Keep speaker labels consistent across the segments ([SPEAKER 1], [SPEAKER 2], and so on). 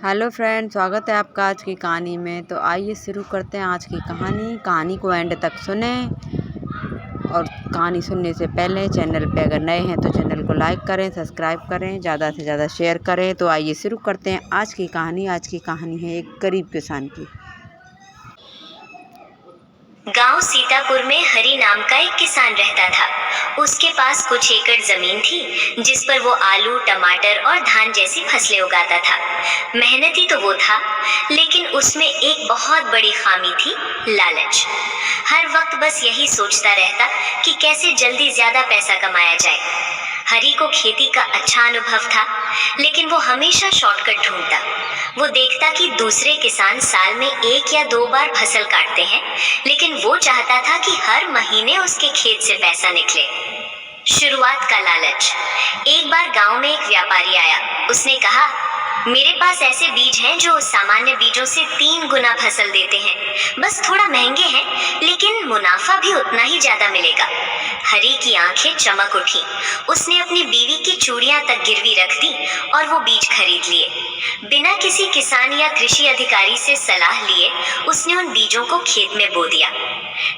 [SPEAKER 1] Hello friend, स्वागत है आपका आज की कहानी में। तो आइए शुरू करते हैं आज की कहानी। कहानी को एंड तक सुने और कहानी सुनने से पहले चैनल पे अगर नए हैं तो चैनल को लाइक करें, सब्सक्राइब करें, ज़्यादा से ज़्यादा शेयर करें। तो आइए शुरू करते हैं आज की कहानी। आज की कहानी है एक गरीब किसान की।
[SPEAKER 2] गांव सीतापुर में हरि नाम का एक किसान रहता था। उसके पास कुछ एकड़ जमीन थी जिस पर वो आलू, टमाटर और धान जैसी फसलें उगाता था। मेहनती तो वो था, लेकिन उसमें एक बहुत बड़ी खामी थी, लालच। हर वक्त बस यही सोचता रहता कि कैसे जल्दी ज्यादा पैसा कमाया जाए। हरि को खेती का अच्छा अनुभव था, लेकिन वो हमेशा शॉर्टकट ढूंढता। वो देखता कि दूसरे किसान साल में 1 या 2 बार फसल काटते हैं, लेकिन वो चाहता था कि हर महीने उसके खेत से पैसा निकले। शुरुआत का लालच। एक बार गांव में एक व्यापारी आया। उसने कहा, मेरे पास ऐसे बीज हैं जो सामान्य बीजों से 3 गुना फसल देते हैं। बस थोड़ा महंगे हैं, लेकिन मुनाफा भी उतना ही ज्यादा मिलेगा। हरि की आंखें चमक उठी। उसने अपनी बीवी की चूड़ियां तक गिरवी रख दी और वो बीज खरीद लिए। बिना किसी किसान या कृषि अधिकारी से सलाह लिए उसने उन बीजों को खेत में बो दिया।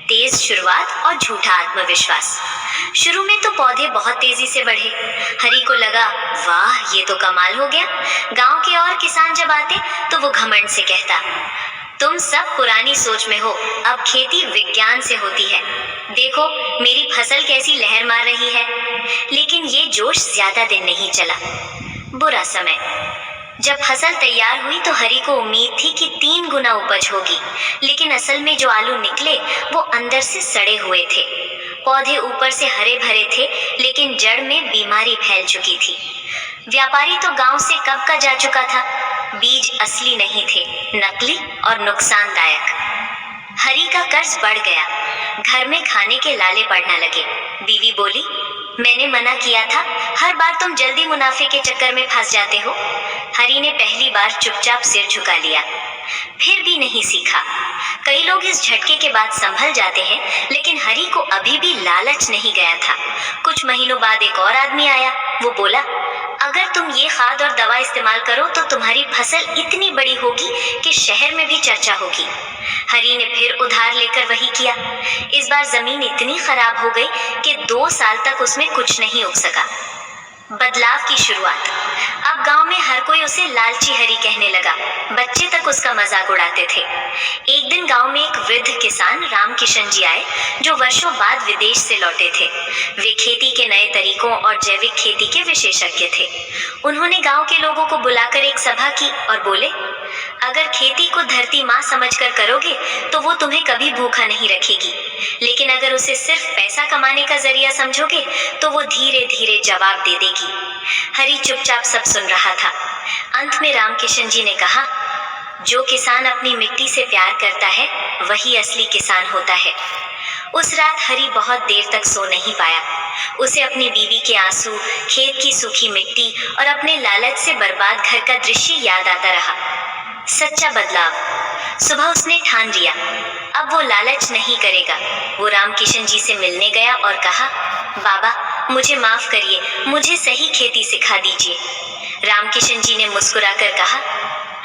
[SPEAKER 2] तेज शुरुआत और झूठा आत्मविश्वास। शुरू में तो पौधे बहुत तेजी से बढ़े। हरि को लगा, वाह, ये तो कमाल हो गया। गांव के और किसान जब आते तो वो घमंड से कहता, तुम सब पुरानी सोच में हो, अब खेती विज्ञान से होती है। देखो मेरी फसल कैसी लहर मार रही है। लेकिन ये जोश ज्यादा दिन नहीं चला। बुरा समय। जब फसल तैयार हुई तो हरि को उम्मीद थी कि 3 गुना उपज होगी, लेकिन असल में जो आलू निकले वो अंदर से सड़े हुए थे। पौधे ऊपर से हरे भरे थे, लेकिन जड़ में बीमारी फैल चुकी थी। व्यापारी तो गांव से कब का जा चुका था। बीज असली नहीं थे, नकली और नुकसानदायक। हरि का कर्ज बढ़ गया। घर में खाने के लाले पड़ने लगे। बीवी बोली, मैंने मना किया था, हर बार तुम जल्दी मुनाफे के चक्कर में फंस जाते हो। हरि ने पहली बार चुपचाप सिर झुका लिया। फिर भी नहीं सीखा। कई लोग इस झटके के बाद संभल जाते हैं, लेकिन हरि को अभी भी लालच नहीं गया था। कुछ महीनों बाद एक और आदमी आया। वो बोला, अगर तुम ये खाद और दवा इस्तेमाल करो तो तुम्हारी फसल इतनी बड़ी होगी कि शहर में भी चर्चा होगी। हरि ने फिर उधार लेकर वही किया। इस बार जमीन इतनी खराब हो गई कि 2 साल तक उसमें कुछ नहीं उग सका। बदलाव की शुरुआत। अब गांव में हर कोई उसे लालची हरि कहने लगा। बच्चे तक उसका मजाक उड़ाते थे। एक दिन गांव में एक वृद्ध किसान रामकिशन जी आए, जो वर्षों बाद विदेश से लौटे थे। वे खेती के नए तरीकों और जैविक खेती के विशेषज्ञ थे। उन्होंने गांव के लोगों को बुलाकर एक सभा की और बोले, अगर खेती को धरती माँ समझकर करोगे तो वो तुम्हें कभी भूखा नहीं रखेगी, लेकिन अगर उसे सिर्फ पैसा कमाने का जरिया समझोगे तो वो धीरे धीरे जवाब दे देगी। हरि चुपचाप सब सुन रहा था। अंत में रामकिशन जी ने कहा, जो किसान अपनी मिट्टी से प्यार करता है वही असली किसान होता है। उस रात हरि बहुत देर तक सो नहीं पाया। उसे अपनी बीवी के आंसू, खेत की सूखी मिट्टी और अपने लालच से बर्बाद घर का दृश्य याद आता रहा। सच्चा बदलाव। सुबह उसने ठान लिया, अब वो लालच नहीं करेगा। वो रामकिशन जी से मिलने गया और कहा, बाबा मुझे माफ करिए, मुझे सही खेती सिखा दीजिए। रामकिशन जी ने मुस्कुराकर कहा,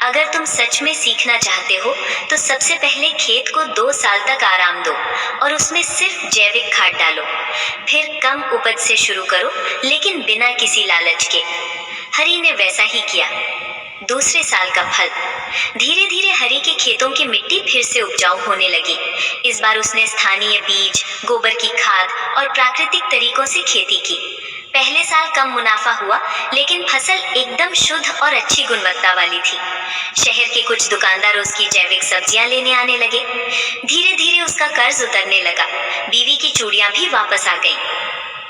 [SPEAKER 2] अगर तुम सच में सीखना चाहते हो तो सबसे पहले खेत को 2 साल तक आराम दो और उसमें सिर्फ जैविक खाद डालो। फिर कम उपज से शुरू करो, लेकिन बिना किसी लालच के। हरि ने वैसा ही किया। दूसरे साल का फल। धीरे धीरे हरि के खेतों की मिट्टी फिर से उपजाऊ होने लगी। इस बार उसने स्थानीय बीज, गोबर की खाद और प्राकृतिक तरीकों से खेती की। पहले साल कम मुनाफा हुआ, लेकिन फसल एकदम शुद्ध और अच्छी गुणवत्ता वाली थी। शहर के कुछ दुकानदार उसकी जैविक सब्जियां लेने आने लगे। धीरे धीरे उसका कर्ज उतरने लगा। बीवी की चूड़ियां भी वापस आ गईं।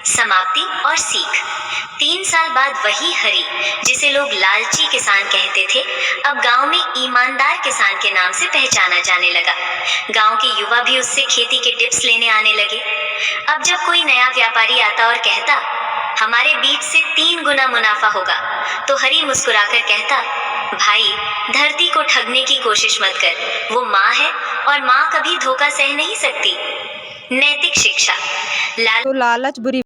[SPEAKER 2] समाप्ति और सीख। 3 साल बाद वही हरि, जिसे लोग लालची किसान कहते थे, अब गांव में ईमानदार किसान के नाम से पहचाना जाने लगा। गांव के युवा भी उससे खेती के टिप्स लेने आने लगे। अब जब कोई नया व्यापारी आता और कहता, हमारे बीज से 3 गुना मुनाफा होगा, तो हरि मुस्कुराकर कहता, भाई धरती को ठगने की कोशिश मत कर, वो माँ है और माँ कभी धोखा सह नहीं सकती। नैतिक शिक्षा।
[SPEAKER 1] तो लालच बुरी